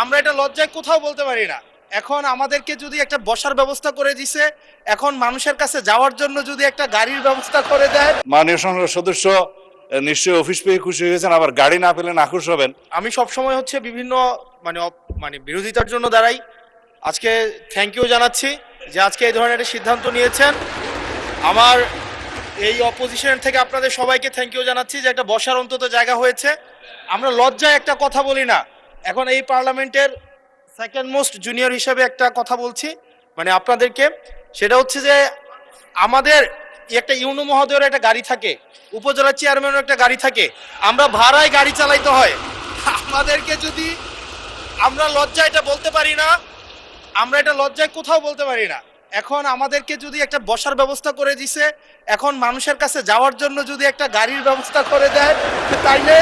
আমরা এটা লজ্জায় কোথাও বলতে পারি না। এখন আমাদেরকে যদি একটা বসার ব্যবস্থা করে দিছে, এখন মানুষের কাছে যাওয়ার জন্য যদি একটা গাড়ির ব্যবস্থা করে দেয়। মাননীয় সংসদ সদস্য নিশ্চয়ই অফিস পেয়ে খুশি হয়েছেন, আবার গাড়ি না পেলে নাখুশ হবেন। আমি সব সময় হচ্ছে বিভিন্ন মানে বিরোধিতার জন্য দাঁড়াই। আজকে থ্যাংক ইউ জানাচ্ছি যে আজকে এই ধরনের একটা সিদ্ধান্ত নিয়েছেন। আমার এই অপোজিশনের থেকে আপনাদের সবাইকে থ্যাংক ইউ জানাচ্ছি যে একটা বসার অন্তত জায়গা হয়েছে। আমরা লজ্জায় একটা কথা বলি না। এখন এই পার্লামেন্টের সেকেন্ড মোস্ট জুনিয়র হিসেবে একটা কথা বলছি মানে আপনাদেরকে, সেটা হচ্ছে যে আমাদের একটা ইউনো মহোদয়ের একটা গাড়ি থাকে, উপজেলা চেয়ারম্যানের একটা গাড়ি থাকে, আমরা ভাড়ায় গাড়ি চালাইতে হয়। আমাদেরকে যদি আমরা লজ্জায় এটা বলতে পারি না, আমরা এটা লজ্জায় কোথাও বলতে পারি না। এখন আমাদেরকে যদি একটা বসার ব্যবস্থা করে দিছে, এখন মানুষের কাছে যাওয়ার জন্য যদি একটা গাড়ির ব্যবস্থা করে দেয়, তাইলে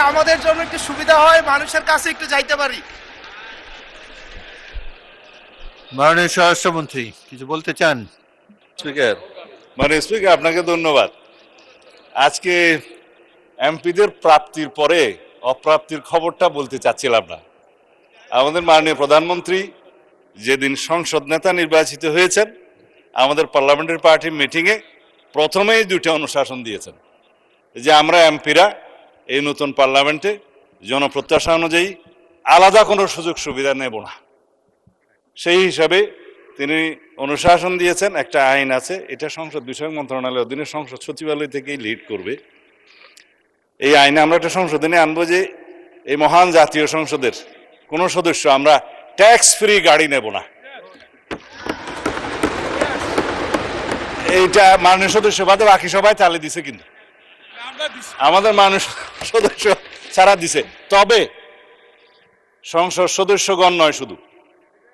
আমাদের জন্য একটু সুবিধা হয়, মানুষের কাছে একটু যাইতে পারি। মাননীয় স্বরাষ্ট্রমন্ত্রী কিছু বলতে চান? স্পিকার, মাননীয় স্পিকার আপনাকে ধন্যবাদ। আজকে এমপিদের প্রাপ্তির পরে অপ্রাপ্তির খবরটা বলতে চাচ্ছিলাম না। আমাদের মাননীয় প্রধানমন্ত্রী যেদিন সংসদ নেতা নির্বাচিত হয়েছেন, আমাদের পার্লামেন্টারি পার্টি মিটিংয়ে প্রথমেই দুইটা অনুশাসন দিয়েছেন যে আমরা এমপিরা এই নতুন পার্লামেন্টে জনপ্রত্যাশা অনুযায়ী আলাদা কোনো সুযোগ সুবিধা নেব না। সেই হিসাবে তিনি অনুশাসন দিয়েছেন। একটা আইন আছে, এটা সংসদ বিষয়ক মন্ত্রণালয়ের অধীনে সংসদ সচিবালয় থেকেই লিড করবে। এই আইনে আমরা একটা সংশোধনী আনবো যে এই মহান জাতীয় সংসদের কোন সদস্য আমরা ট্যাক্স ফ্রি গাড়ি নেব না। এইটা মাননীয় সদস্য বাদে বাকি সবাই চালিয়ে দিছে, কিন্তু আমাদের মাননীয় সদস্য ছাড়া দিছে। তবে সংসদ সদস্যগণ নয়, শুধু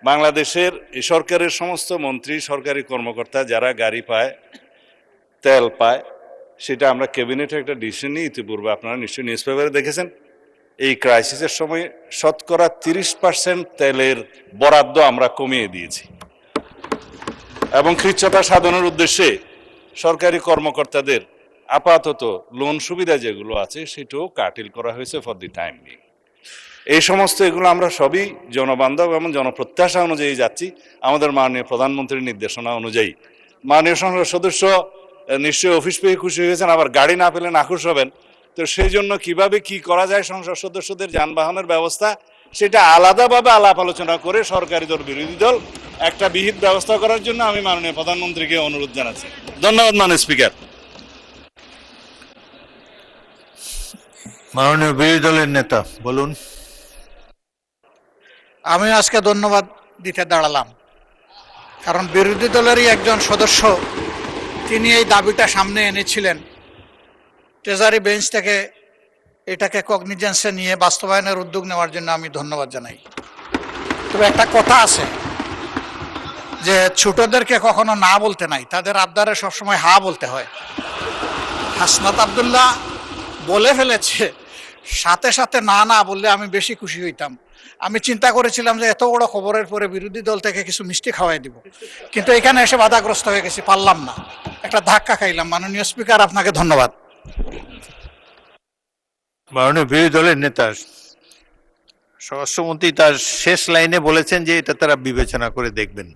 বাংলাদেশের এই সরকারের সমস্ত মন্ত্রী, সরকারি কর্মকর্তা যারা গাড়ি পায়, তেল পায়, সেটা আমরা ক্যাবিনেটে একটা ডিসিশন নিই। ইতিপূর্বে আপনারা নিশ্চয়ই নিউজ পেপারে দেখেছেন, এই ক্রাইসিসের সময় শতকরা 30% তেলের বরাদ্দ আমরা কমিয়ে দিয়েছি এবং কৃচ্ছ্রতা সাধনের উদ্দেশ্যে সরকারি কর্মকর্তাদের আপাতত লোন সুবিধা যেগুলো আছে সেটাও কাটিল করা হয়েছে ফর দি টাইম বিং। এই সমস্ত এগুলো আমরা সবই জনবান্ধব এবং জনপ্রত্যাশা অনুযায়ী যাচ্ছি, আমাদের মাননীয় প্রধানমন্ত্রীর নির্দেশনা অনুযায়ী। মাননীয় সংসদ সদস্য নিশ্চয়ই অফিস পেয়ে খুশি হয়েছেন, আবার গাড়ি না পেলে নাখুশ হবেন। তো সেই জন্য কিভাবে কি করা যায় সংসদ সদস্যদের যানবাহনের ব্যবস্থা, সেটা আলাদাভাবে আলাপ আলোচনা করে সরকারি দল বিরোধী দল একটা বিহিত ব্যবস্থা করার জন্য আমি মাননীয় প্রধানমন্ত্রীকে অনুরোধ জানাচ্ছি। ধন্যবাদ মাননীয় স্পিকার। মাননীয় বিরোধী দলের নেতা বলুন। আমি আজকে ধন্যবাদ দিতে দাঁড়ালাম, কারণ বিরোধী দলেরই একজন সদস্য তিনি এই দাবিটা সামনে এনেছিলেন। ট্রেজারি বেঞ্চ থেকে এটাকে কগনিজেন্সে নিয়ে বাস্তবায়নের উদ্যোগ নেওয়ার জন্য আমি ধন্যবাদ জানাই। তবে একটা কথা আছে যে ছোটদেরকে কখনো না বলতে নাই, তাদের আবদারে সবসময় হা বলতে হয়। হাসনাত আব্দুল্লাহ বলে ফেলেছে, সাথে সাথে না না বললে আমি বেশি খুশি হইতাম। আমি চিন্তা করেছিলাম যে এত বড় খবরের পরে বিরোধী দল থেকে কিছু মিষ্টি খাওয়াই দিব, কিন্তু এখানে এসে বাধাগ্রস্ত হয়ে গেছি, পারলাম না, একটা ধাক্কা খাইলাম। মাননীয় স্পিকার, আপনাকে ধন্যবাদ। মাননীয় বিরোধী দলের নেতা স্বরাষ্ট্রমন্ত্রী তার শেষ লাইনে বলেছেন যে এটা তারা বিবেচনা করে দেখবেন।